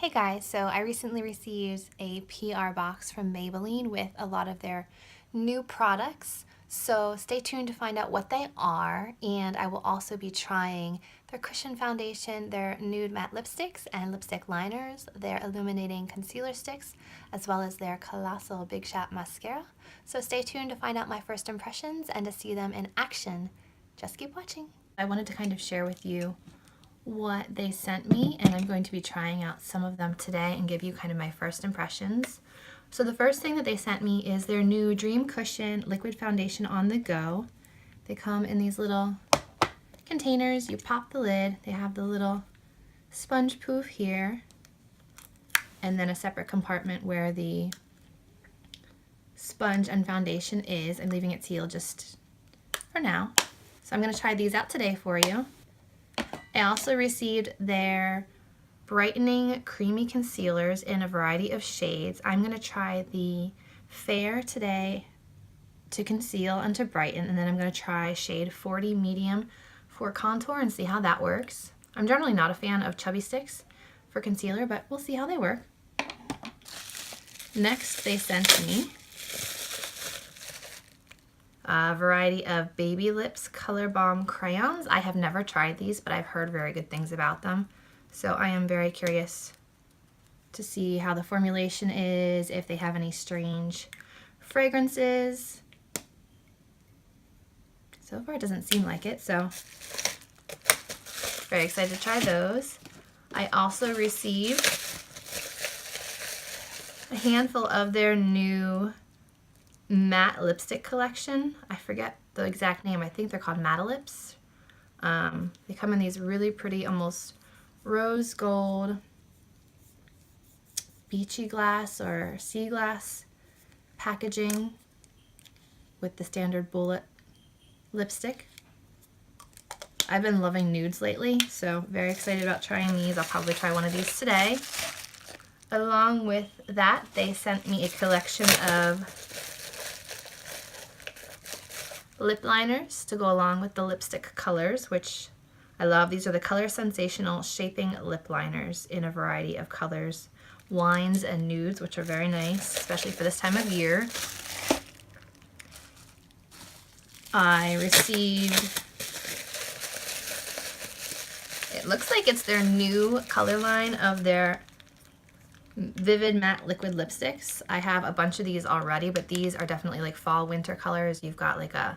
Hey guys, so I recently received a PR box from Maybelline with a lot of their new products. So stay tuned to find out what they are, and I will also be trying their cushion foundation, their nude matte lipsticks and lipstick liners, their illuminating concealer sticks, as well as their colossal big shot mascara. So stay tuned to find out my first impressions and to see them in action. Just keep watching. I wanted to kind of share with you what they sent me, and I'm going to be trying out some of them today and give you kind of my first impressions. So the first thing that they sent me is their new Dream Cushion Liquid Foundation on the Go. They come in these little containers. You pop the lid. They have the little sponge poof here, and then a separate compartment where the sponge and foundation is. I'm leaving it sealed just for now. So I'm going to try these out today for you. I also received their brightening creamy concealers in a variety of shades. I'm going to try the Fair today to conceal and to brighten, and then I'm going to try shade 40 medium for contour and see how that works. I'm generally not a fan of chubby sticks for concealer, but we'll see how they work. Next, they sent me a variety of Baby Lips Color Balm crayons. I have never tried these, but I've heard very good things about them. So I am very curious to see how the formulation is, if they have any strange fragrances. So far it doesn't seem like it, so very excited to try those. I also received a handful of their new matte lipstick collection. I forget the exact name. I think they're called Matte Lips. They come in these really pretty, almost rose gold, beachy glass or sea glass packaging with the standard bullet lipstick. I've been loving nudes lately, so very excited about trying these. I'll probably try one of these today. Along with that, they sent me a collection of lip liners to go along with the lipstick colors, which I love. These are the Color Sensational Shaping Lip Liners in a variety of colors, wines and nudes, which are very nice, especially for this time of year. I received, it looks like it's their new color line of their Vivid Matte Liquid Lipsticks. I have a bunch of these already, but these are definitely like fall winter colors. You've got like a,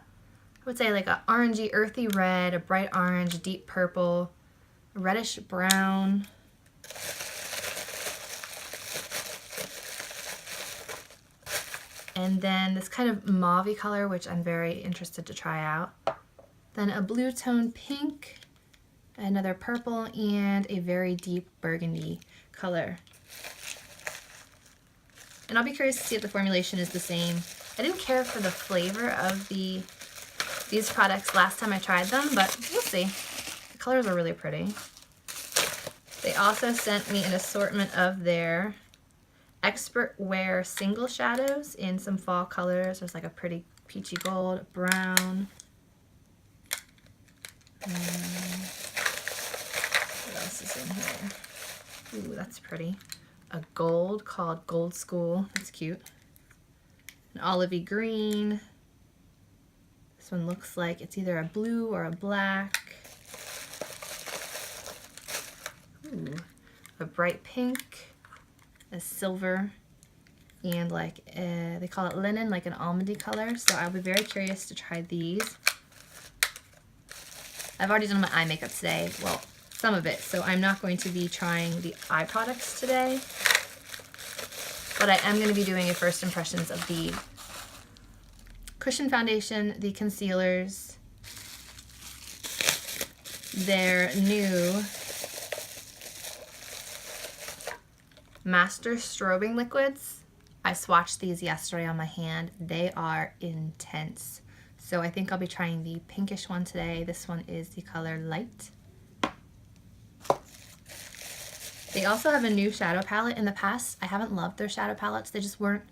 I would say like a orangey earthy red, a bright orange, deep purple, a reddish brown, and then this kind of mauve-y color, which I'm very interested to try out. Then a blue tone pink, another purple, and a very deep burgundy color. And I'll be curious to see if the formulation is the same. I didn't care for the flavor of these products last time I tried them, but we'll see. The colors are really pretty. They also sent me an assortment of their Expert Wear single shadows in some fall colors. There's like a pretty peachy gold, brown. What else is in here? Ooh, that's pretty. A gold called Gold School. That's cute. An olivey green. This one looks like it's either a blue or a black. Ooh, a bright pink, a silver, and like they call it linen, like an almondy color. So I'll be very curious to try these. I've already done my eye makeup today. Well, some of it, so I'm not going to be trying the eye products today, but I am going to be doing a first impressions of the cushion foundation, the concealers, their new Master Strobing liquids. I swatched these yesterday on my hand. They are intense. So I think I'll be trying the pinkish one today. This one is the color Light. They also have a new shadow palette. In the past, I haven't loved their shadow palettes. They just weren't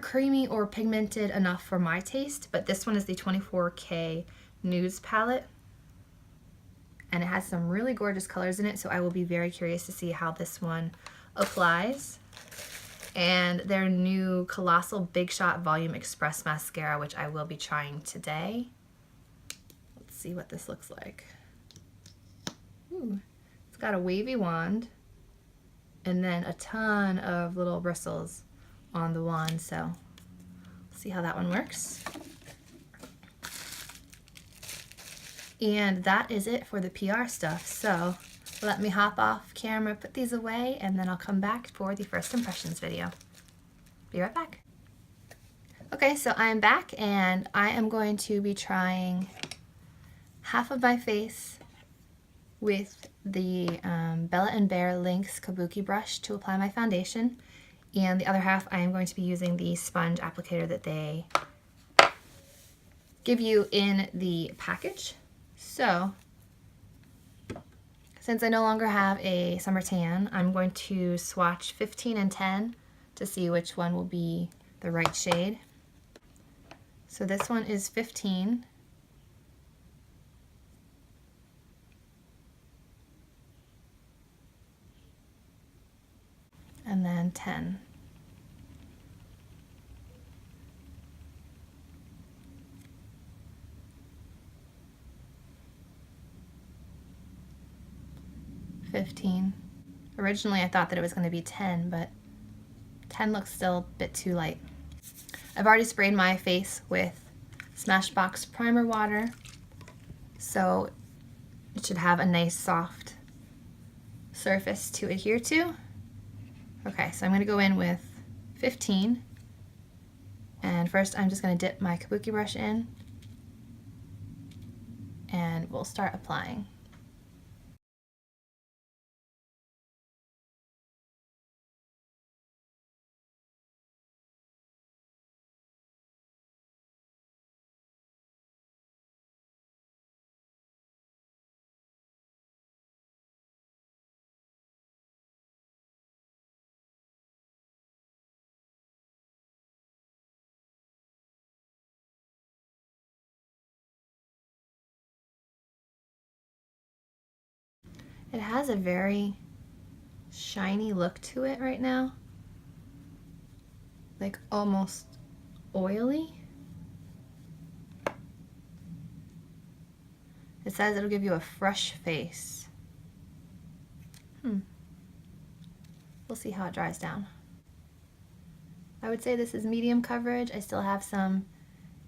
creamy or pigmented enough for my taste, but this one is the 24K Nudes palette. and it has some really gorgeous colors in it, so I will be very curious to see how this one applies. And their new Colossal Big Shot Volume Express Mascara, which I will be trying today. Let's see what this looks like. Ooh, it's got a wavy wand and then a ton of little bristles on the wand, so we'll see how that one works. And that is it for the PR stuff, so let me hop off camera, put these away, and then I'll come back for the first impressions video. Be right back. Okay, so I am back and I am going to be trying half of my face with the Bella & Bear Lynx Kabuki brush to apply my foundation, and the other half I am going to be using the sponge applicator that they give you in the package. So since I no longer have a summer tan, I'm going to swatch 15 and 10 to see which one will be the right shade. So this one is 15. And then 10. Originally I thought that it was going to be 10, but 10 looks still a bit too light. I've already sprayed my face with Smashbox primer water, so it should have a nice soft surface to adhere to. Okay, so I'm going to go in with 15, and first I'm just going to dip my Kabuki brush in and we'll start applying. It has a very shiny look to it right now, like almost oily. It says it'll give you a fresh face. We'll see how it dries down. I would say this is medium coverage. I still have some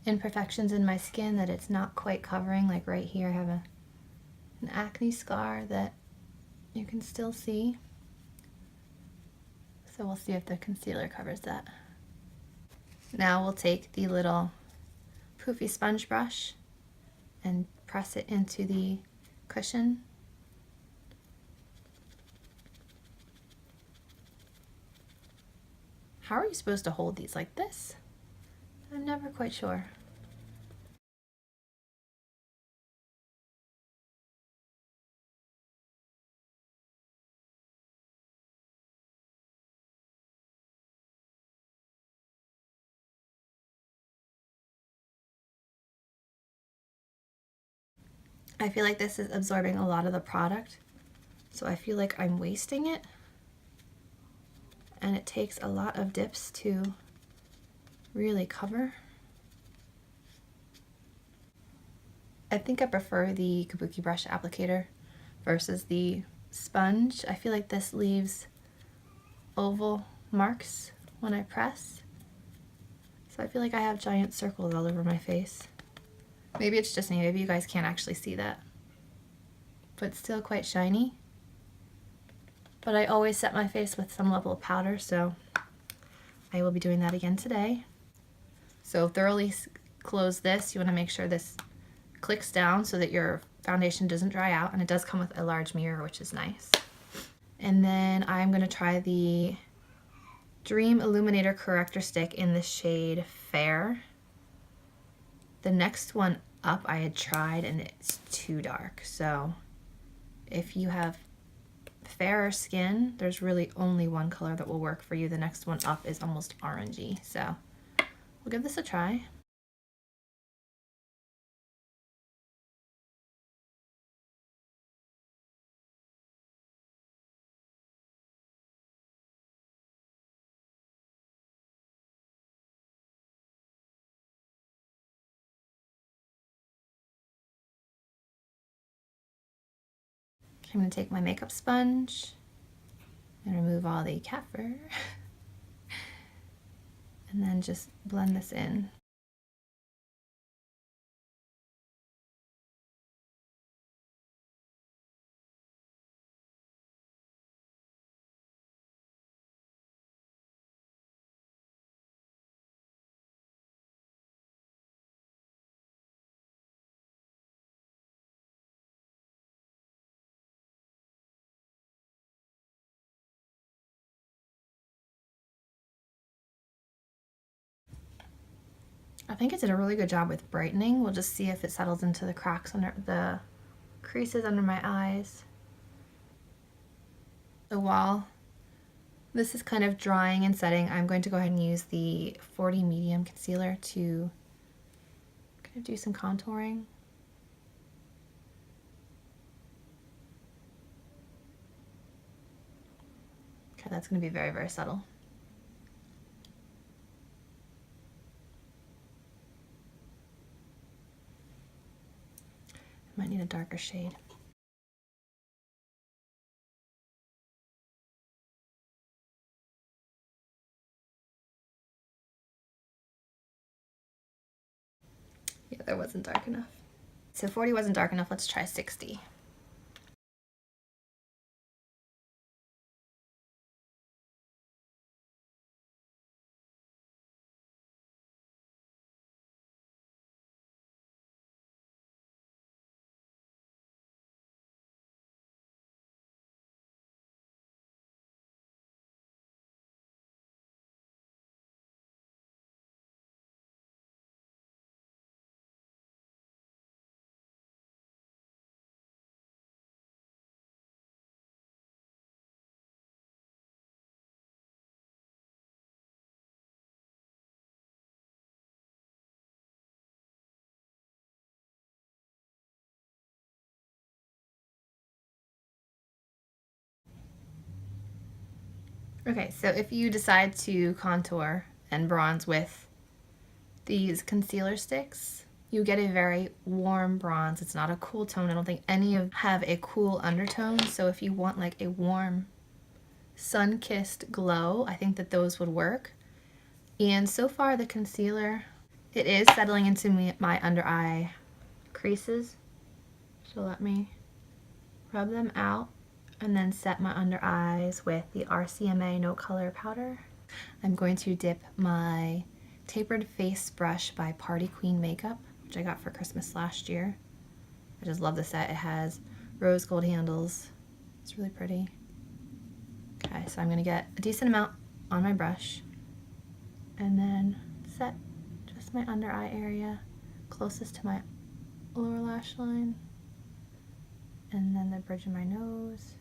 imperfections in my skin that it's not quite covering, like right here I have an acne scar that you can still see. So we'll see if the concealer covers that. Now we'll take the little poofy sponge brush and press it into the cushion. How are you supposed to hold these like this? I'm never quite sure. I feel like this is absorbing a lot of the product, so I feel like I'm wasting it, and it takes a lot of dips to really cover. I think I prefer the Kabuki brush applicator versus the sponge. I feel like this leaves oval marks when I press, so I feel like I have giant circles all over my face. Maybe it's just me, maybe you guys can't actually see that, but it's still quite shiny. But I always set my face with some level of powder, so I will be doing that again today. So thoroughly close this. You want to make sure this clicks down so that your foundation doesn't dry out, and it does come with a large mirror, which is nice. And then I'm going to try the Dream Illuminator Corrector Stick in the shade Fair. The next one up I had tried and it's too dark, so if you have fairer skin, there's really only one color that will work for you. The next one up is almost orangey, so we'll give this a try. I'm going to take my makeup sponge and remove all the cat fur and then just blend this in. I think it did a really good job with brightening. We'll just see if it settles into the cracks under the creases under my eyes. So while this is kind of drying and setting, I'm going to go ahead and use the 40 medium concealer to kind of do some contouring. Okay, that's going to be very, very subtle. Might need a darker shade. Yeah, that wasn't dark enough. So 40 wasn't dark enough, let's try 60. Okay, so if you decide to contour and bronze with these concealer sticks, you get a very warm bronze. It's not a cool tone. I don't think any of have a cool undertone. So if you want like a warm, sun-kissed glow, I think that those would work. And so far the concealer, it is settling into my under eye creases. So let me rub them out and then set my under eyes with the RCMA No Color Powder. I'm going to dip my Tapered Face Brush by Party Queen Makeup, which I got for Christmas last year. I just love the set. It has rose gold handles. It's really pretty. Okay, so I'm going to get a decent amount on my brush and then set just my under eye area closest to my lower lash line and then the bridge of my nose.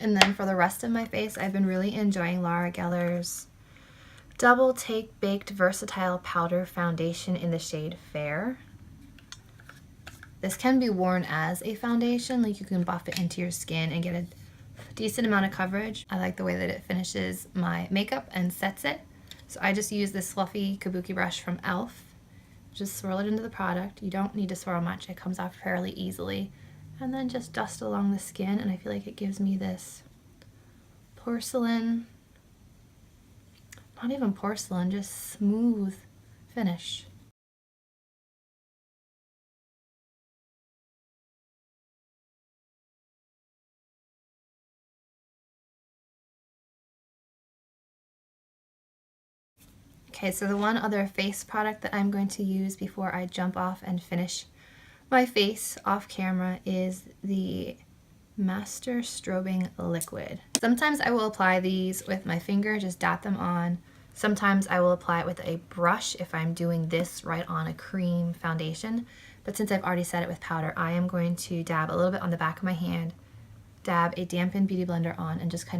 And then for the rest of my face, I've been really enjoying Laura Geller's Double Take Baked Versatile Powder Foundation in the shade Fair. This can be worn as a foundation, like you can buff it into your skin and get a decent amount of coverage. I like the way that it finishes my makeup and sets it. So I just use this fluffy kabuki brush from e.l.f. Just swirl it into the product. You don't need to swirl much, it comes off fairly easily. And then just dust along the skin, and I feel like it gives me this porcelain, not even porcelain, just smooth finish. Okay, so the one other face product that I'm going to use before I jump off and finish my face off camera is the Master Strobing Liquid. Sometimes I will apply these with my finger, just dot them on. Sometimes I will apply it with a brush if I'm doing this right on a cream foundation. But since I've already set it with powder, I am going to dab a little bit on the back of my hand, dab a dampened beauty blender on, and just kind of